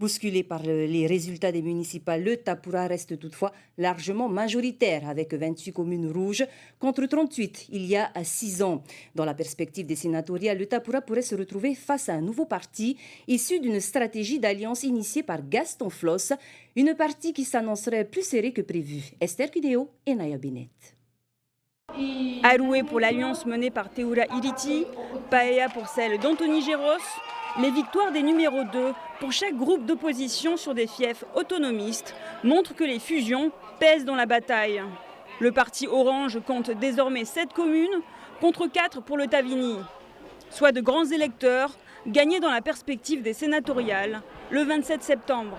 Bousculé par les résultats des municipales, le Tapura reste toutefois largement majoritaire avec 28 communes rouges contre 38 il y a 6 ans. Dans la perspective des sénatoriales, le Tapura pourrait se retrouver face à un nouveau parti issu d'une stratégie d'alliance initiée par Gaston Floss, une partie qui s'annoncerait plus serrée que prévu. Esther Kudeo et Naya Binet. Aroué pour l'alliance menée par Teura Iriti, Paella pour celle d'Anthony Géros, les victoires des numéros 2 pour chaque groupe d'opposition sur des fiefs autonomistes montrent que les fusions pèsent dans la bataille. Le parti Orange compte désormais 7 communes contre 4 pour le Tavini, soit de grands électeurs gagnés dans la perspective des sénatoriales le 27 septembre.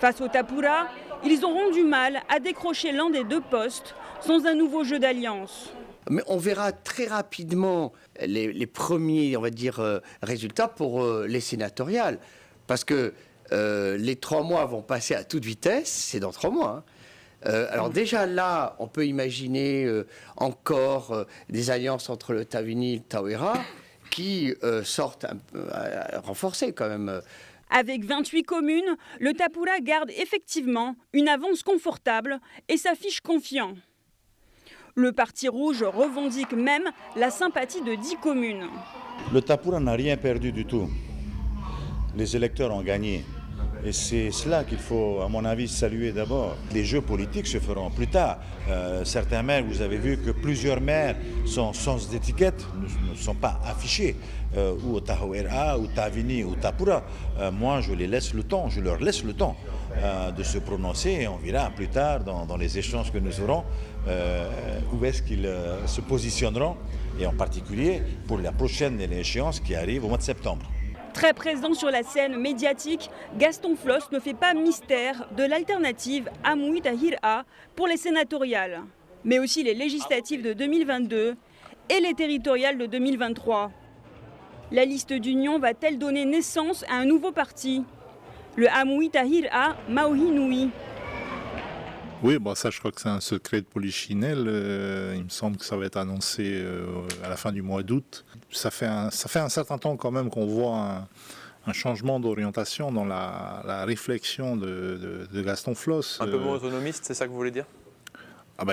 Face au Tapura, ils auront du mal à décrocher l'un des 2 postes sans un nouveau jeu d'alliance. Mais on verra très rapidement les premiers, on va dire, résultats pour les sénatoriales. Parce que les 3 mois vont passer à toute vitesse, c'est dans 3 mois. Alors déjà là, on peut imaginer encore des alliances entre le Tavini et le Tauera qui sortent un peu renforcées quand même. Avec 28 communes, le Tapura garde effectivement une avance confortable et s'affiche confiant. Le Parti rouge revendique même la sympathie de 10 communes. Le Tapura n'a rien perdu du tout. Les électeurs ont gagné. Et c'est cela qu'il faut, à mon avis, saluer d'abord. Les jeux politiques se feront plus tard. Certains maires, vous avez vu que plusieurs maires sont sans étiquette, ne sont pas affichés. Ou au Tauera, ou Tavini, ou Tapura. Moi, je leur laisse le temps de se prononcer et on verra plus tard dans les échanges que nous aurons où est-ce qu'ils se positionneront et en particulier pour la prochaine échéance qui arrive au mois de septembre. Très présent sur la scène médiatique, Gaston Floss ne fait pas mystère de l'alternative Amouy Tahir-A pour les sénatoriales, mais aussi les législatives de 2022 et les territoriales de 2023. La liste d'union va-t-elle donner naissance à un nouveau parti ? Le Amouy Tahir-A Maohi-Nui. Oui, bon, ça je crois que c'est un secret de polichinelle. Il me semble que ça va être annoncé à la fin du mois d'août. Ça fait un certain temps quand même qu'on voit un changement d'orientation dans la réflexion de Gaston Floss. Un peu moins autonomiste, c'est ça que vous voulez dire ?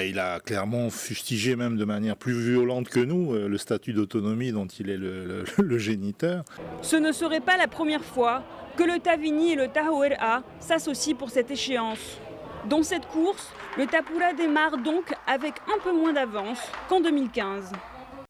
Il a clairement fustigé même de manière plus violente que nous le statut d'autonomie dont il est le géniteur. Ce ne serait pas la première fois que le Tavini et le Tauera s'associent pour cette échéance. Dans cette course, le Tapura démarre donc avec un peu moins d'avance qu'en 2015.